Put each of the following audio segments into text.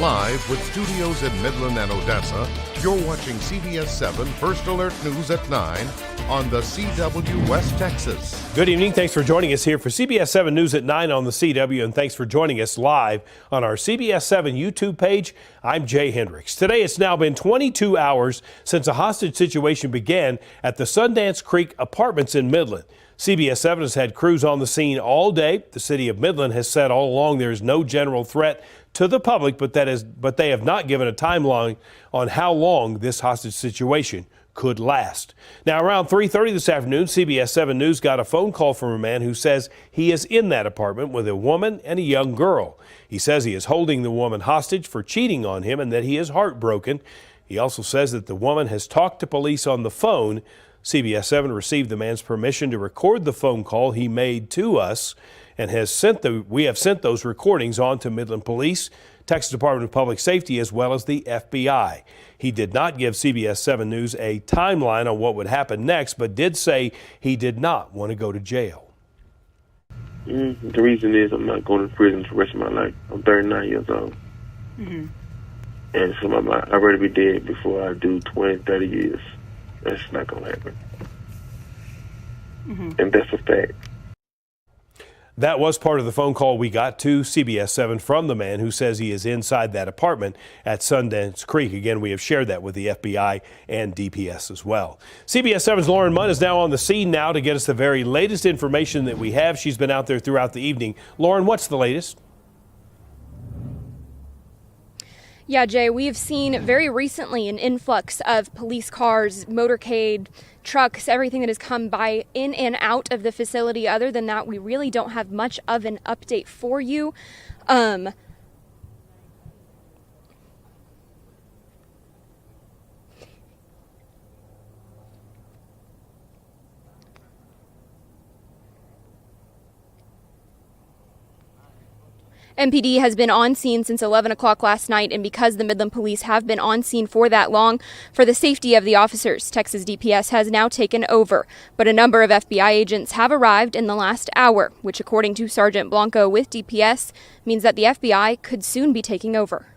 Live with studios in Midland and Odessa, you're watching CBS7 First Alert News at 9 on the CW West Texas. Good evening. Thanks for joining us here for CBS7 News at 9 on the CW, and thanks for joining us live on our CBS7 YouTube page. I'm Jay Hendricks. Today, it's now been 22 hours since a hostage situation began at the Sundance Creek Apartments in Midland. CBS7 has had crews on the scene all day. The city of Midland has said all along there is no general threat to the public, but they have not given a timeline on how long this hostage situation could last. Now, around 3:30 this afternoon, CBS7 News got a phone call from a man who says he is in that apartment with a woman and a young girl. He says he is holding the woman hostage for cheating on him and that he is heartbroken. He also says that the woman has talked to police on the phone. CBS7 received the man's permission to record the phone call he made to us and we have sent those recordings on to Midland Police, Texas Department of Public Safety, as well as the FBI. He did not give CBS7 News a timeline on what would happen next, but did say he did not want to go to jail. The reason is I'm not going to prison for the rest of my life. I'm 39 years old. And so I'd rather be dead before I do 20, 30 years. That's not going to happen. And that's a fact. That was part of the phone call we got to CBS7 from the man who says he is inside that apartment at Sundance Creek. Again, we have shared that with the FBI and DPS as well. CBS7's Lauren Munn is now on the scene now to get us the very latest information that we have. She's been out there throughout the evening. Lauren, what's the latest? Yeah, Jay, we have seen very recently an influx of police cars, motorcade, trucks, everything that has come by in and out of the facility. Other than that, we really don't have much of an update for you. MPD has been on scene since 11 o'clock last night, and because the Midland Police have been on scene for that long, for the safety of the officers, Texas DPS has now taken over. But a number of FBI agents have arrived in the last hour, which, according to Sergeant Blanco with DPS, means that the FBI could soon be taking over.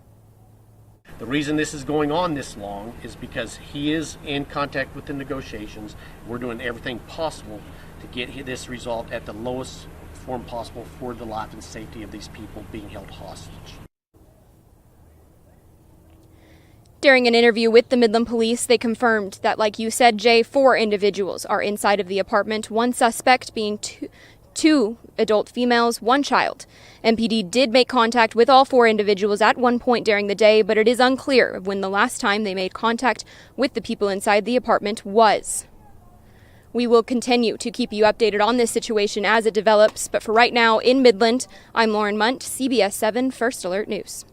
The reason this is going on this long is because he is in contact with the negotiations. We're doing everything possible to get this resolved at the lowest form possible for the life and safety of these people being held hostage. During an interview with the Midland Police, they confirmed that, like you said, Jay, 4 individuals are inside of the apartment, one suspect being two adult females, 1 child. MPD did make contact with all 4 individuals at one point during the day, but it is unclear when the last time they made contact with the people inside the apartment was. We will continue to keep you updated on this situation as it develops, but for right now in Midland, I'm Lauren Munt, CBS7 First Alert News.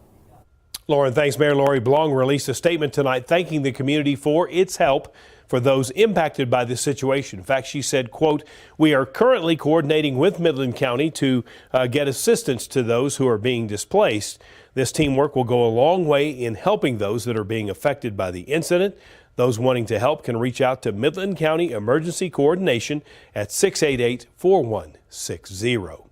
Lauren, thanks. Mayor Lori Blong released a statement tonight thanking the community for its help for those impacted by this situation. In fact, she said, quote, "We are currently coordinating with Midland County to get assistance to those who are being displaced. This teamwork will go a long way in helping those that are being affected by the incident. Those wanting to help can reach out to Midland County Emergency Coordination at 688-4160.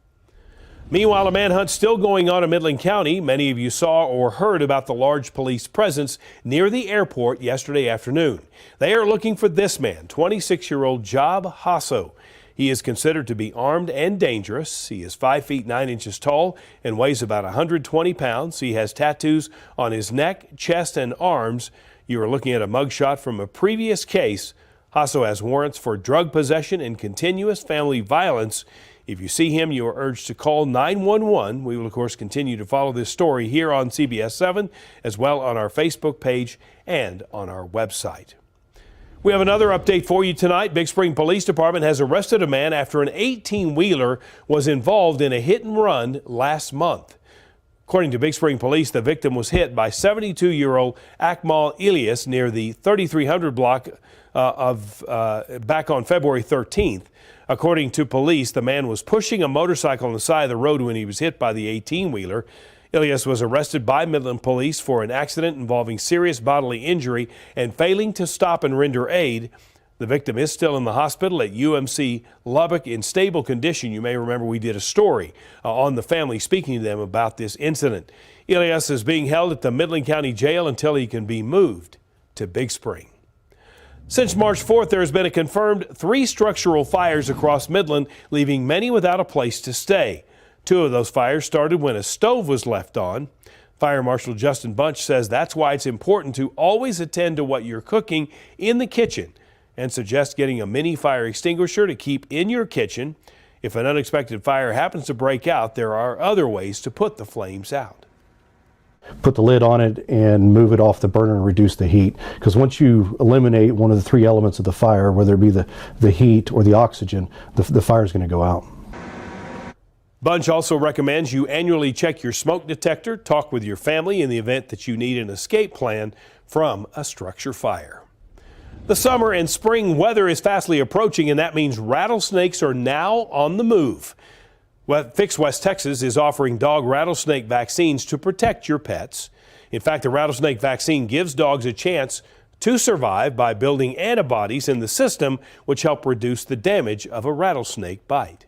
Meanwhile, a manhunt still going on in Midland County. Many of you saw or heard about the large police presence near the airport yesterday afternoon. They are looking for this man, 26-year-old Job Hasso. He is considered to be armed and dangerous. He is 5 feet 9 inches tall and weighs about 120 pounds. He has tattoos on his neck, chest, and arms. You are looking at a mugshot from a previous case. Hasso has warrants for drug possession and continuous family violence. If you see him, you are urged to call 911. We will, of course, continue to follow this story here on CBS7, as well on our Facebook page and on our website. We have another update for you tonight. Big Spring Police Department has arrested a man after an 18-wheeler was involved in a hit and run last month. According to Big Spring Police, the victim was hit by 72-year-old Akmal Elias near the 3300 block back on February 13th. According to police, the man was pushing a motorcycle on the side of the road when he was hit by the 18-wheeler. Elias was arrested by Midland Police for an accident involving serious bodily injury and failing to stop and render aid. The victim is still in the hospital at UMC Lubbock in stable condition. You may remember we did a story on the family speaking to them about this incident. Elias is being held at the Midland County Jail until he can be moved to Big Spring. Since March 4th, there has been a confirmed 3 structural fires across Midland, leaving many without a place to stay. 2 of those fires started when a stove was left on. Fire Marshal Justin Bunch says that's why it's important to always attend to what you're cooking in the kitchen and suggests getting a mini fire extinguisher to keep in your kitchen. If an unexpected fire happens to break out, there are other ways to put the flames out. Put the lid on it and move it off the burner and reduce the heat. Because once you eliminate one of the 3 elements of the fire, whether it be the heat or the oxygen, the fire is going to go out. Bunch also recommends you annually check your smoke detector, talk with your family in the event that you need an escape plan from a structure fire. The summer and spring weather is fastly approaching, and that means rattlesnakes are now on the move. Fix West Texas is offering dog rattlesnake vaccines to protect your pets. In fact, the rattlesnake vaccine gives dogs a chance to survive by building antibodies in the system, which help reduce the damage of a rattlesnake bite.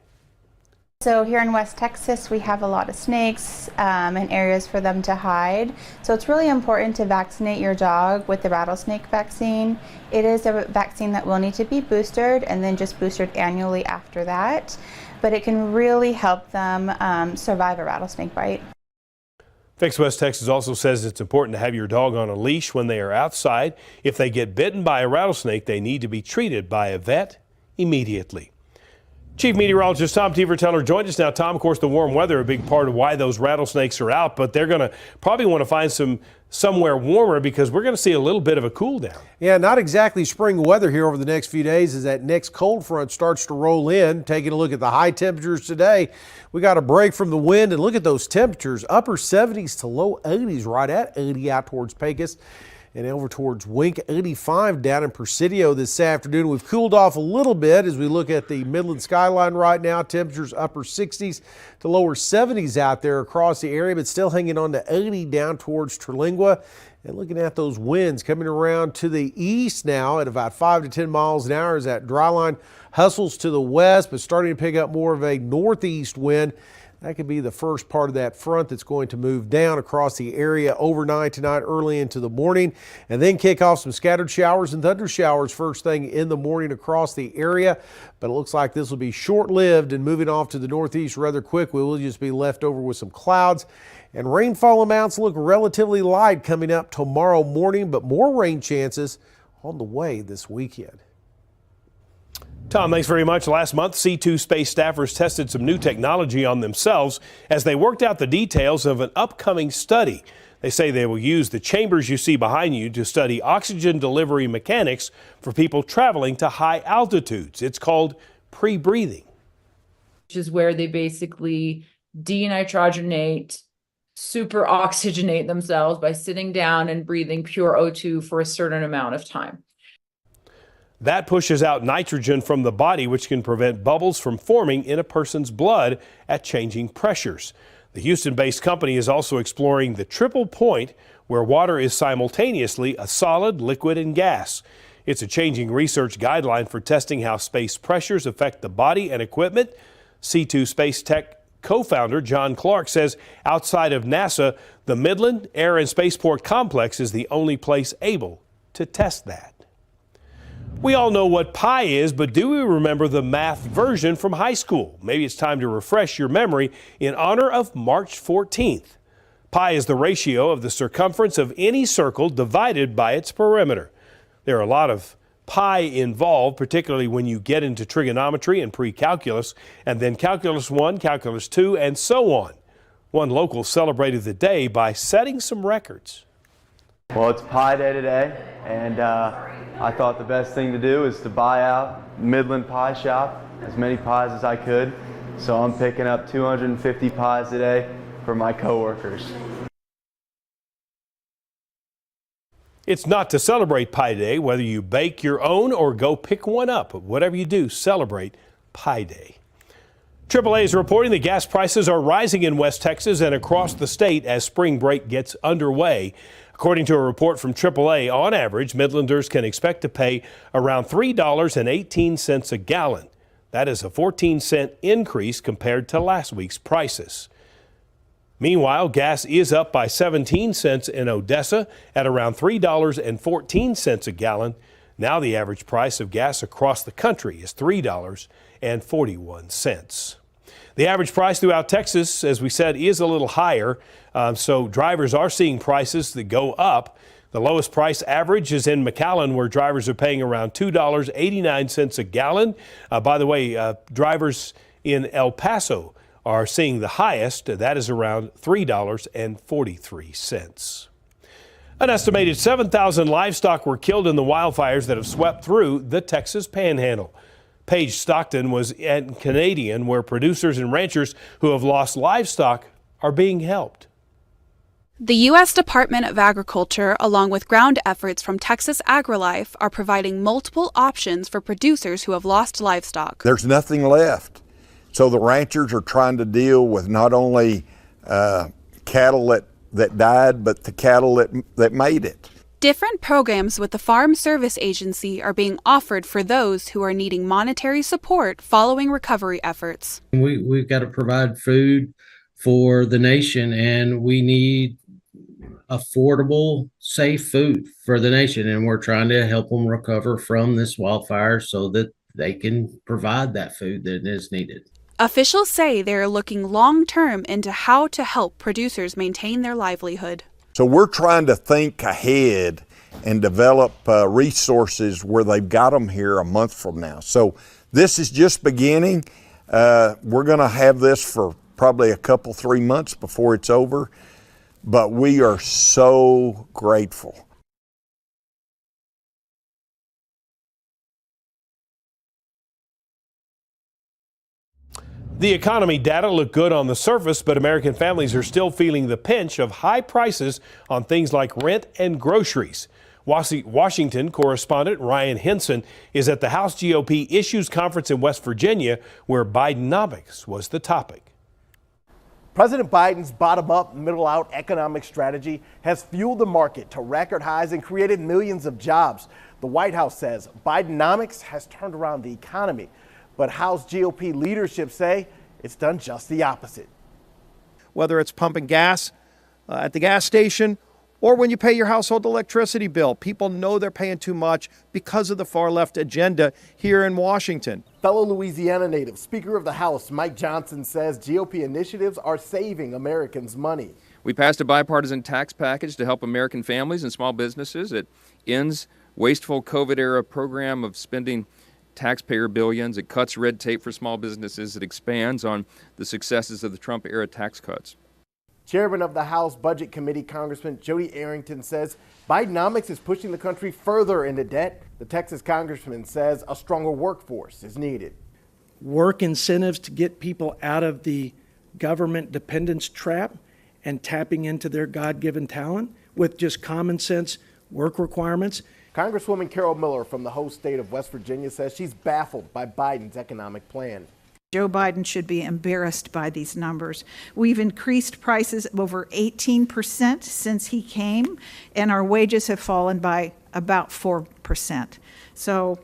So here in West Texas, we have a lot of snakes and areas for them to hide. So it's really important to vaccinate your dog with the rattlesnake vaccine. It is a vaccine that will need to be boosted and then just boosted annually after that. But it can really help them survive a rattlesnake bite. Fix West Texas also says it's important to have your dog on a leash when they are outside. If they get bitten by a rattlesnake, they need to be treated by a vet immediately. Chief Meteorologist Tom Teever-Teller joined us now. Tom, of course, the warm weather, a big part of why those rattlesnakes are out, but they're going to probably want to find somewhere warmer because we're going to see a little bit of a cool down. Yeah, not exactly spring weather here over the next few days as that next cold front starts to roll in. Taking a look at the high temperatures today, we got a break from the wind, and look at those temperatures, upper 70s to low 80s, right at 80 out towards Pecos. And over towards Wink, 85 down in Presidio this afternoon. We've cooled off a little bit as we look at the Midland skyline right now. Temperatures upper 60s to lower 70s out there across the area, but still hanging on to 80 down towards Terlingua. And looking at those winds coming around to the east now at about 5 to 10 miles an hour as that dry line hustles to the west, but starting to pick up more of a northeast wind. That could be the first part of that front that's going to move down across the area overnight tonight, early into the morning, and then kick off some scattered showers and thunder showers first thing in the morning across the area. But it looks like this will be short-lived and moving off to the northeast rather quick. We will just be left over with some clouds, and rainfall amounts look relatively light coming up tomorrow morning, but more rain chances on the way this weekend. Tom, thanks very much. Last month, C2 Space staffers tested some new technology on themselves as they worked out the details of an upcoming study. They say they will use the chambers you see behind you to study oxygen delivery mechanics for people traveling to high altitudes. It's called pre-breathing. Which is where they basically denitrogenate, super oxygenate themselves by sitting down and breathing pure O2 for a certain amount of time. That pushes out nitrogen from the body, which can prevent bubbles from forming in a person's blood at changing pressures. The Houston-based company is also exploring the triple point, where water is simultaneously a solid, liquid, and gas. It's a changing research guideline for testing how space pressures affect the body and equipment. C2 Space Tech co-founder John Clark says outside of NASA, the Midland Air and Spaceport Complex is the only place able to test that. We all know what pi is, but do we remember the math version from high school? Maybe it's time to refresh your memory in honor of March 14th. Pi is the ratio of the circumference of any circle divided by its perimeter. There are a lot of pi involved, particularly when you get into trigonometry and pre-calculus, and then calculus 1, calculus 2, and so on. One local celebrated the day by setting some records. Well, it's Pi Day today, and I thought the best thing to do is to buy out Midland Pie Shop, as many pies as I could. So I'm picking up 250 pies today for my coworkers. It's not to celebrate Pi Day, whether you bake your own or go pick one up. Whatever you do, celebrate Pi Day. AAA is reporting that gas prices are rising in West Texas and across the state as spring break gets underway. According to a report from AAA, on average, Midlanders can expect to pay around $3.18 a gallon. That is a 14-cent increase compared to last week's prices. Meanwhile, gas is up by 17 cents in Odessa at around $3.14 a gallon. Now the average price of gas across the country is $3.41. The average price throughout Texas, as we said, is a little higher, so drivers are seeing prices that go up. The lowest price average is in McAllen, where drivers are paying around $2.89 a gallon. By the way, drivers in El Paso are seeing the highest. That is around $3.43. An estimated 7,000 livestock were killed in the wildfires that have swept through the Texas Panhandle. Paige Stockton was at Canadian, where producers and ranchers who have lost livestock are being helped. The U.S. Department of Agriculture, along with ground efforts from Texas AgriLife, are providing multiple options for producers who have lost livestock. There's nothing left. So the ranchers are trying to deal with not only cattle that died, but the cattle that made it. Different programs with the Farm Service Agency are being offered for those who are needing monetary support following recovery efforts. We've got to provide food for the nation, and we need affordable, safe food for the nation, and we're trying to help them recover from this wildfire so that they can provide that food that is needed. Officials say they are looking long-term into how to help producers maintain their livelihood. So we're trying to think ahead and develop resources where they've got them here a month from now. So this is just beginning. We're going to have this for probably a couple, 3 months before it's over. But we are so grateful. The economy data look good on the surface, but American families are still feeling the pinch of high prices on things like rent and groceries. Washington correspondent Ryan Henson is at the House GOP Issues Conference in West Virginia, where Bidenomics was the topic. President Biden's bottom-up, middle-out economic strategy has fueled the market to record highs and created millions of jobs. The White House says Bidenomics has turned around the economy, but House GOP leadership say it's done just the opposite. Whether it's pumping gas at the gas station or when you pay your household electricity bill, people know they're paying too much because of the far-left agenda here in Washington. Fellow Louisiana native Speaker of the House Mike Johnson says GOP initiatives are saving Americans money. We passed a bipartisan tax package to help American families and small businesses. It ends wasteful COVID-era program of spending taxpayer billions. It cuts red tape for small businesses. It expands on the successes of the Trump-era tax cuts. Chairman of the House Budget Committee, Congressman Jody Arrington, says Bidenomics is pushing the country further into debt. The Texas congressman says a stronger workforce is needed. Work incentives to get people out of the government dependence trap and tapping into their God-given talent with just common sense work requirements. Congresswoman Carol Miller from the host state of West Virginia says she's baffled by Biden's economic plan. Joe Biden should be embarrassed by these numbers. We've increased prices over 18% since he came, and our wages have fallen by about 4%. So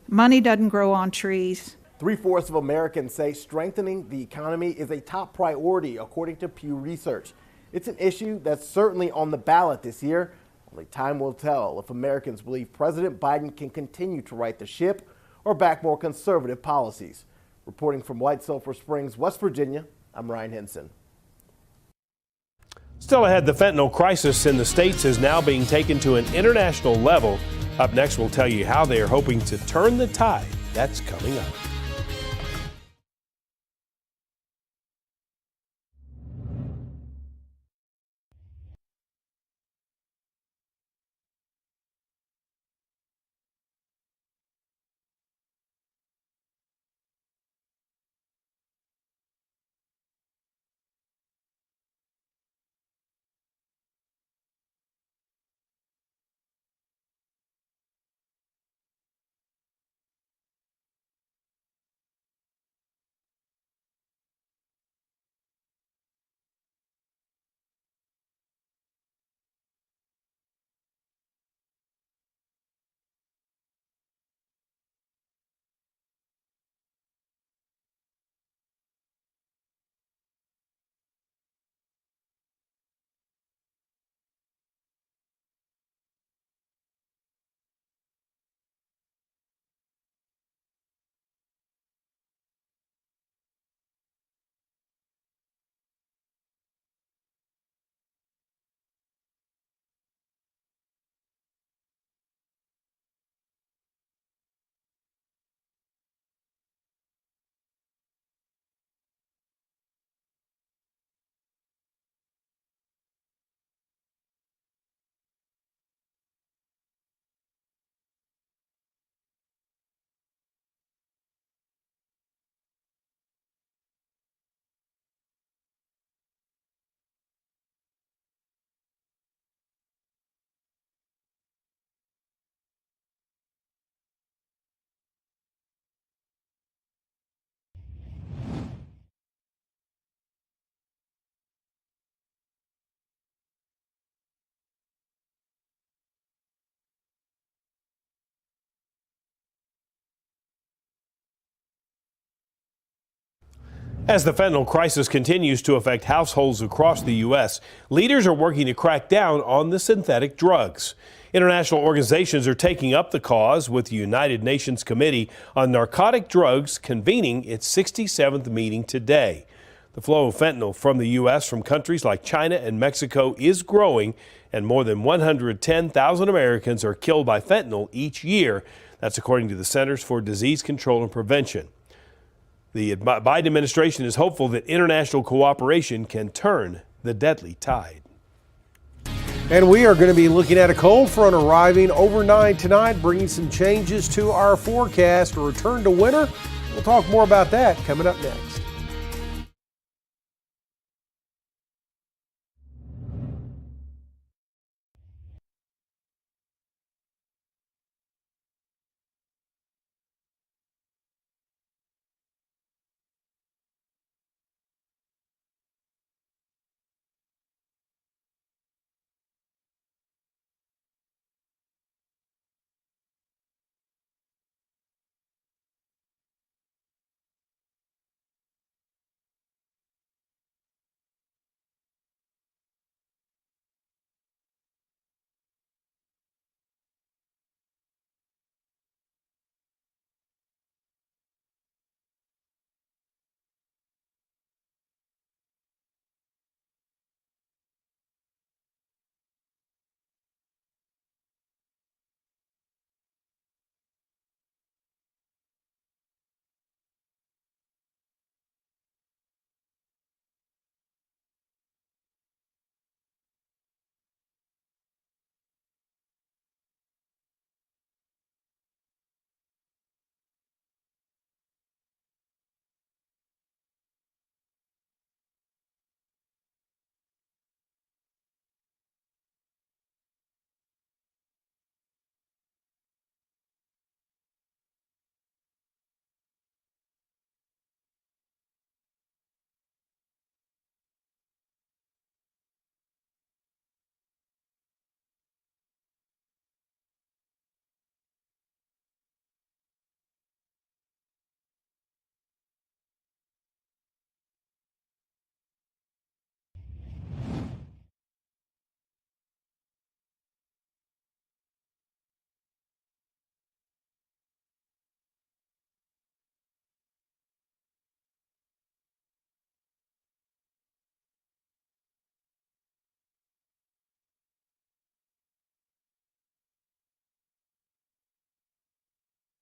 money doesn't grow on trees. 3/4 of Americans say strengthening the economy is a top priority, according to Pew Research. It's an issue that's certainly on the ballot this year. Only time will tell if Americans believe President Biden can continue to right the ship or back more conservative policies. Reporting from White Sulphur Springs, West Virginia, I'm Ryan Henson. Still ahead, the fentanyl crisis in the states is now being taken to an international level. Up next, we'll tell you how they are hoping to turn the tide. That's coming up. As the fentanyl crisis continues to affect households across the U.S., leaders are working to crack down on the synthetic drugs. International organizations are taking up the cause, with the United Nations Committee on Narcotic Drugs convening its 67th meeting today. The flow of fentanyl from the U.S. from countries like China and Mexico is growing, and more than 110,000 Americans are killed by fentanyl each year. That's according to the Centers for Disease Control and Prevention. The Biden administration is hopeful that international cooperation can turn the deadly tide. And we are going to be looking at a cold front arriving overnight tonight, bringing some changes to our forecast. A return to winter. We'll talk more about that coming up next.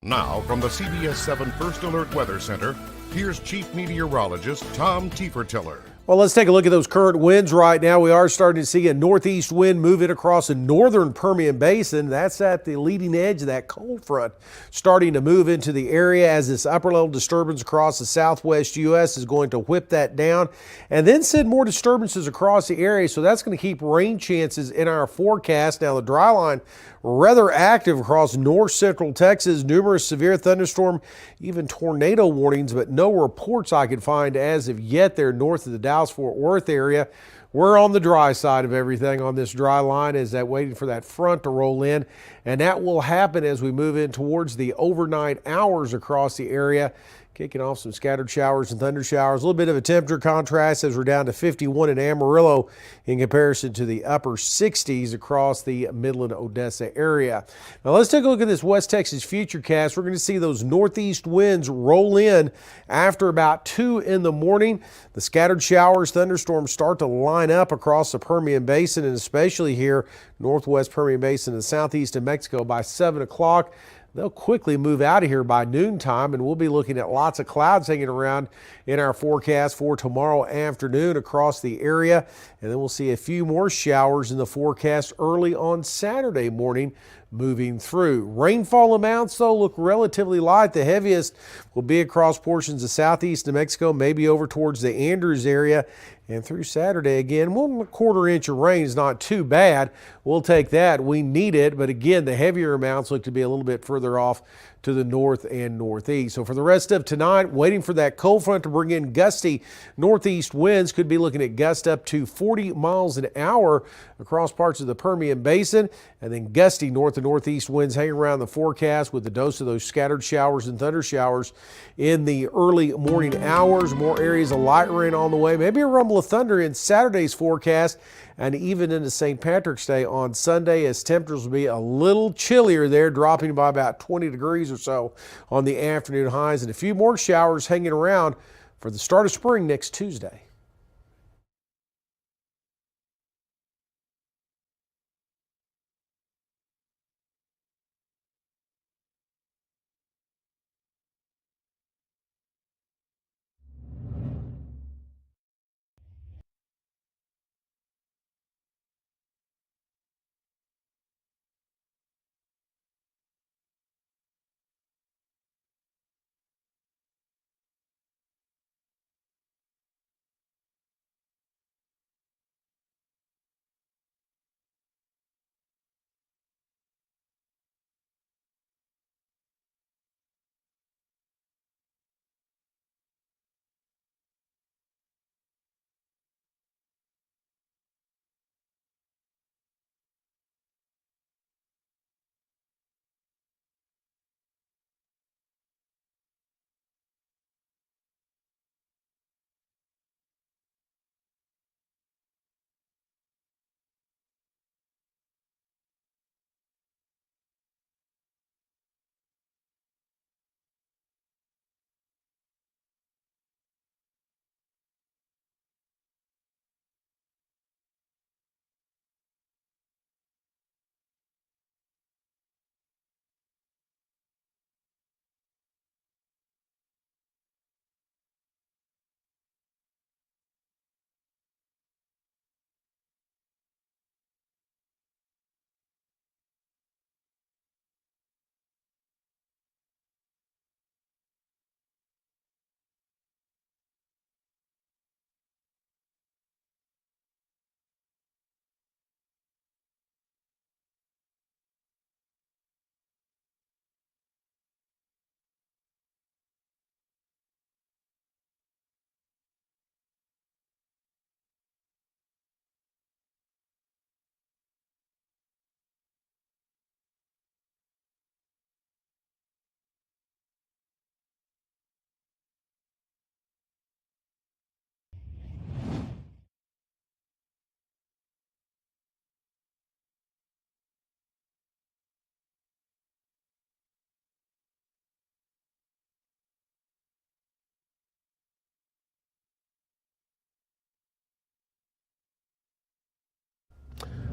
Now, from the CBS7 First Alert Weather Center, here's Chief Meteorologist Tom Tiefertiller. Well, let's take a look at those current winds right now. We are starting to see a northeast wind moving across the northern Permian Basin. That's at the leading edge of that cold front, starting to move into the area as this upper level disturbance across the southwest U.S. is going to whip that down and then send more disturbances across the area. So that's going to keep rain chances in our forecast. Now, the dry line rather active across north central Texas, numerous severe thunderstorm, even tornado warnings, but no reports I could find as of yet there north of the Dallas-Fort Worth area. We're on the dry side of everything on this dry line, is that waiting for that front to roll in, and that will happen as we move in towards the overnight hours across the area. Kicking off some scattered showers and thunder showers. A little bit of a temperature contrast as we're down to 51 in Amarillo in comparison to the upper 60s across the Midland-Odessa area. Now let's take a look at this West Texas Futurecast. We're going to see those northeast winds roll in after about 2 in the morning. The scattered showers, thunderstorms start to line up across the Permian Basin, and especially here northwest Permian Basin and southeast of Mexico by 7 o'clock. They'll quickly move out of here by noontime, and we'll be looking at lots of clouds hanging around in our forecast for tomorrow afternoon across the area. And then we'll see a few more showers in the forecast early on Saturday morning moving through. Rainfall amounts, though, look relatively light. The heaviest will be across portions of southeast New Mexico, maybe over towards the Andrews area. And through Saturday, again, 1/4 inch of rain is not too bad. We'll take that. We need it. But again, the heavier amounts look to be a little bit further off to the north and northeast. So for the rest of tonight, waiting for that cold front to bring in gusty northeast winds. Could be looking at gusts up to 40 miles an hour across parts of the Permian Basin, and then gusty north and northeast winds hanging around the forecast with a dose of those scattered showers and thunder showers in the early morning hours. More areas of light rain on the way, maybe a rumble of thunder in Saturday's forecast, and even into St. Patrick's Day on Sunday, as temperatures will be a little chillier there, dropping by about 20 degrees or so on the afternoon highs, and a few more showers hanging around for the start of spring next Tuesday.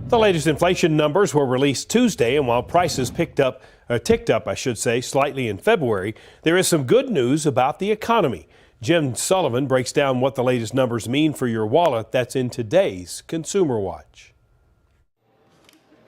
The latest inflation numbers were released Tuesday, and while prices ticked up, slightly in February, there is some good news about the economy. Jim Sullivan breaks down what the latest numbers mean for your wallet. That's in today's Consumer Watch.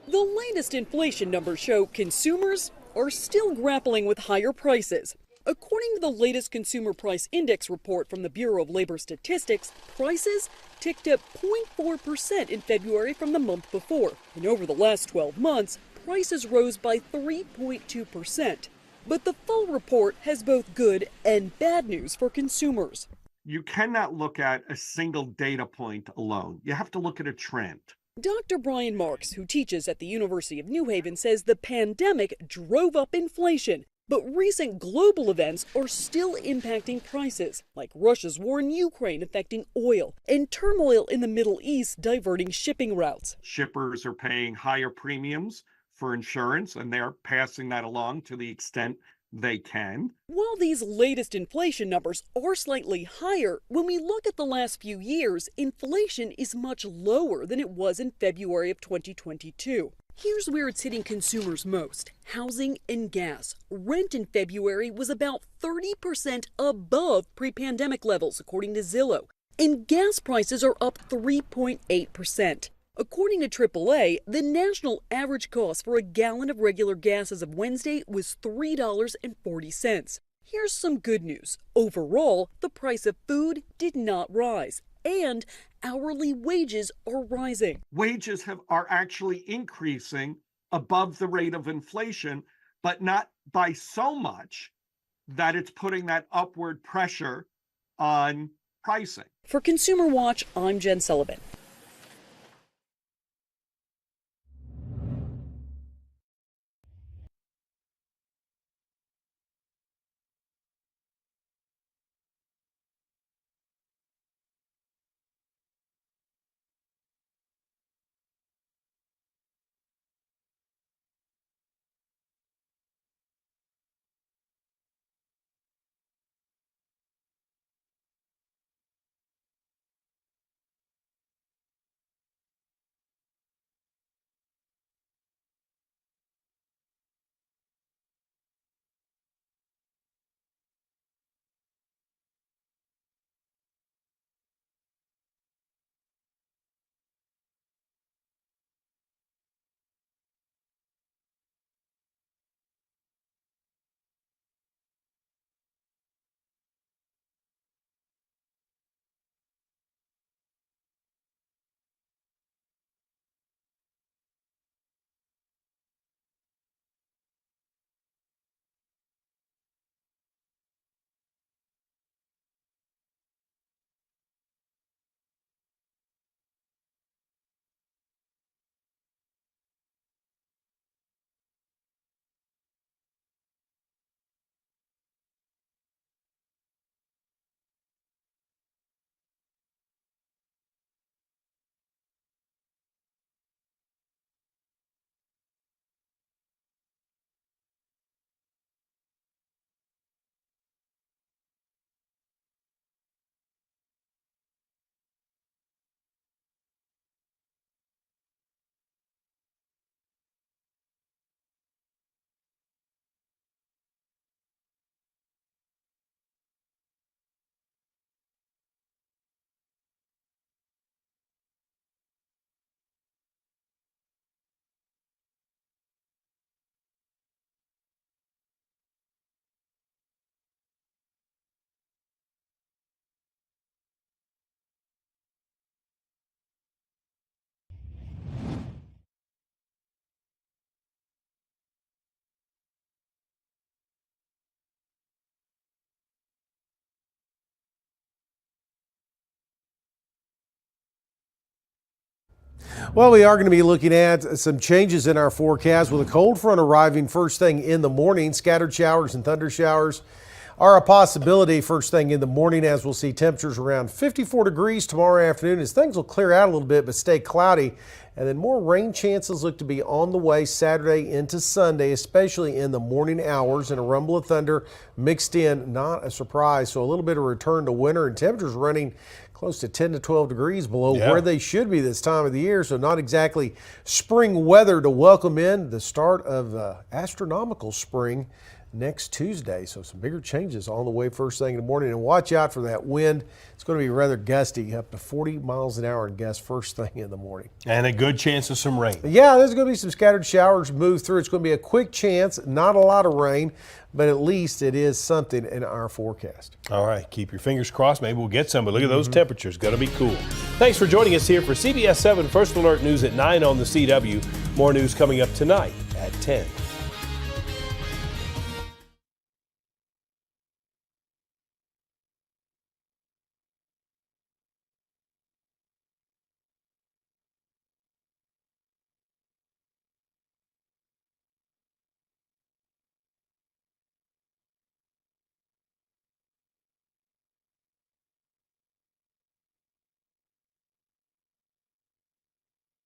The latest inflation numbers show consumers are still grappling with higher prices. According to the latest Consumer Price Index report from the Bureau of Labor Statistics, prices ticked up 0.4% in February from the month before. And over the last 12 months, prices rose by 3.2%. But the full report has both good and bad news for consumers. You cannot look at a single data point alone. You have to look at a trend. Dr. Brian Marks, who teaches at the University of New Haven, says the pandemic drove up inflation. But recent global events are still impacting prices, like Russia's war in Ukraine affecting oil and turmoil in the Middle East diverting shipping routes. Shippers are paying higher premiums for insurance, and they're passing that along to the extent they can. While these latest inflation numbers are slightly higher, when we look at the last few years, inflation is much lower than it was in February of 2022. Here's where it's hitting consumers most: housing and gas. Rent in February was about 30% above pre-pandemic levels, according to Zillow. And gas prices are up 3.8%. According to AAA, the national average cost for a gallon of regular gas as of Wednesday was $3.40. Here's some good news. Overall, the price of food did not rise, and hourly wages are rising. Wages are actually increasing above the rate of inflation, but not by so much that it's putting that upward pressure on pricing. For Consumer Watch, I'm Jen Sullivan. Well, we are going to be looking at some changes in our forecast with a cold front arriving first thing in the morning. Scattered showers and thunder showers are a possibility first thing in the morning, as we'll see temperatures around 54 degrees tomorrow afternoon as things will clear out a little bit but stay cloudy. And then more rain chances look to be on the way Saturday into Sunday, especially in the morning hours, and a rumble of thunder mixed in. Not a surprise. So a little bit of return to winter, and temperatures running close to 10 to 12 degrees below where they should be this time of the year. So not exactly spring weather to welcome in the start of astronomical spring next Tuesday. So some bigger changes on the way first thing in the morning, and watch out for that wind. It's going to be rather gusty, up to 40 miles an hour in gusts first thing in the morning. And a good chance of some rain. Yeah, there's going to be some scattered showers move through. It's going to be a quick chance, not a lot of rain, but at least it is something in our forecast. All right, keep your fingers crossed. Maybe we'll get some, but look at those temperatures. Going to be cool. Thanks for joining us here for CBS 7 First Alert News at 9 on the CW. More news coming up tonight at 10.